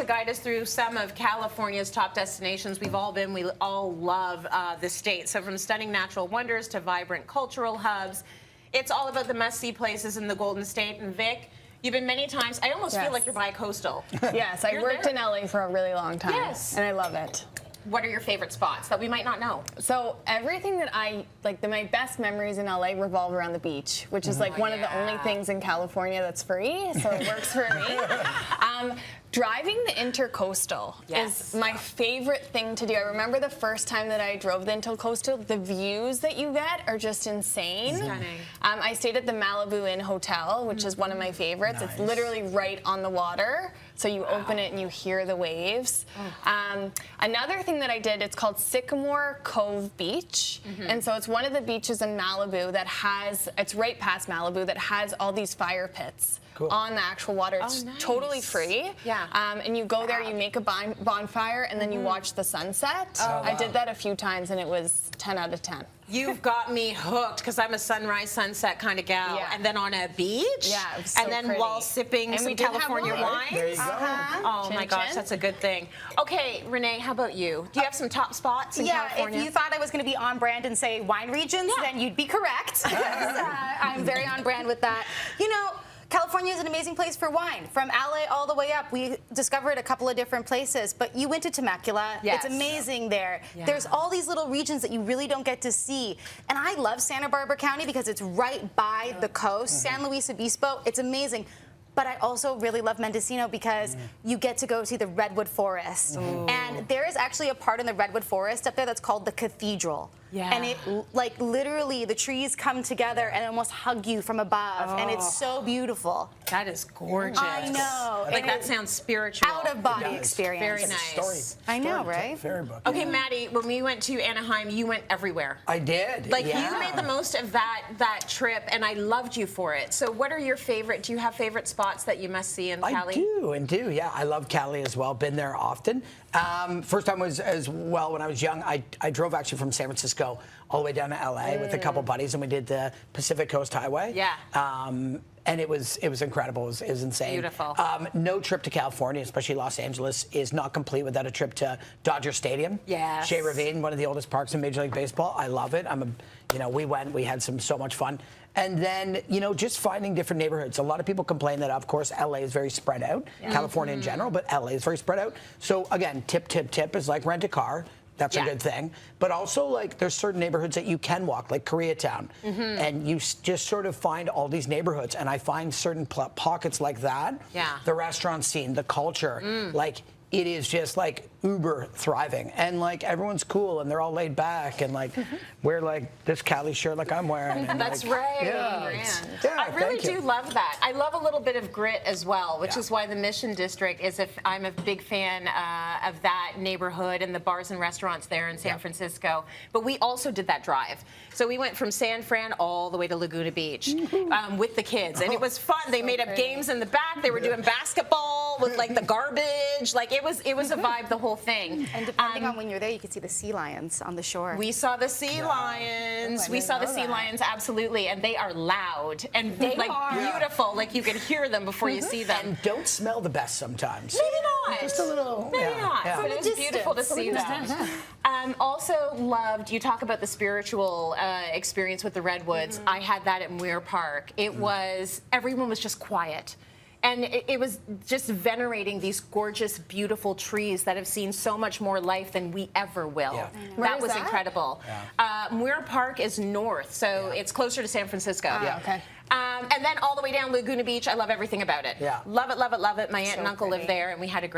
to guide us through some of California's top destinations. We've all been, we all love the state. So from stunning natural wonders to vibrant cultural hubs, it's all about the must-see places in the Golden State. And Vic, you've been many times. I almost feel like you're bi-coastal. Yes, I worked in LA for a really long time. Yes. And I love it. What are your favorite spots that we might not know? So everything that I, my best memories in LA revolve around the beach, which is like one of the only things in California that's free, so it works for me. Driving the Intercoastal is my favorite thing to do. I remember the first time that I drove the Intercoastal, the views that you get are just insane. Stunning. I stayed at the Malibu Inn Hotel, which is one of my favorites. Nice. It's literally right on the water. So you open it and you hear the waves. Another thing that I did, it's called Sycamore Cove Beach. And so it's one of the beaches in Malibu that has, it's right past Malibu, that has all these fire pits. Cool. On the actual water. It's totally free. Yeah. And you go there, you make a bonfire, and then you watch the sunset. I did that a few times, and it was 10 out of 10. You've got me hooked, because I'm a sunrise, sunset kind of gal. Yeah. And then on a beach. Yeah, it was so and then pretty. While sipping some California wine. There you go. Oh my gosh, that's a good thing. Okay, Renee, how about you? Do you have some top spots in California? If you thought I was going to be on brand and say wine regions, then you'd be correct. I'm very on brand with that. You know, California is an amazing place for wine. From LA all the way up, we discovered a couple of different places, but you went to Temecula. Yes. It's amazing there. Yeah. There's all these little regions that you really don't get to see. And I love Santa Barbara County because it's right by the coast. San Luis Obispo, it's amazing. But I also really love Mendocino because you get to go see the Redwood Forest. And there is actually a part in the Redwood Forest up there that's called the Cathedral. Yeah. And it, like, literally, the trees come together and almost hug you from above. And it's so beautiful. That is gorgeous. I know. Like, that sounds spiritual. Out-of-body experience. Very nice. I know, right? Okay, Maddie, when we went to Anaheim, you went everywhere. I did. Like, you made the most of that trip, and I loved you for it. So what are your favorite, do you have favorite spots that you must see in Cali? I do, yeah. I love Cali as well. Been there often. First time was as well when I was young. I drove actually from San Francisco all the way down to LA with a couple buddies, and we did the Pacific Coast Highway. Yeah. And it was incredible. It was insane. Beautiful. No trip to California, especially Los Angeles, is not complete without a trip to Dodger Stadium. Yes. Shea Ravine, one of the oldest parks in Major League Baseball. I love it. We went. We had so much fun. And then, just finding different neighborhoods. A lot of people complain that, of course, LA is very spread out. California in general, but LA is very spread out. So again, tip is like rent a car. That's a good thing. But also, like, there's certain neighborhoods that you can walk, like Koreatown. And you just sort of find all these neighborhoods. And I find certain pockets like that. Yeah. The restaurant scene, the culture, like, it is just like uber thriving, and like everyone's cool and they're all laid back and like wear like this Cali shirt like I'm wearing. And, that's like, right. Yeah, I really do love that. I love a little bit of grit as well, which is why the Mission District is. I'm a big fan of that neighborhood and the bars and restaurants there in San Francisco. But we also did that drive. So we went from San Fran all the way to Laguna Beach with the kids, and it was fun. They made up games in the back. They were doing basketball with like the garbage. Like it was a vibe, the whole thing. And depending on when you're there, you can see the sea lions on the shore. We saw the sea lions. We saw the sea lions, absolutely, and they are loud and beautiful. Like you can hear them before you see them. And don't smell the best sometimes. Maybe not. Just a little. Maybe not. Yeah. But it was beautiful to see them. Also loved, you talk about the spiritual experience with the Redwoods. I had that at Muir Park. It was, everyone was just quiet. And it was just venerating these gorgeous, beautiful trees that have seen so much more life than we ever will. Yeah. That was incredible. Yeah. Muir Park is north, so it's closer to San Francisco. Okay. And then all the way down Laguna Beach, I love everything about it. Yeah. Love it, love it, love it. My aunt and uncle live there, and we had a great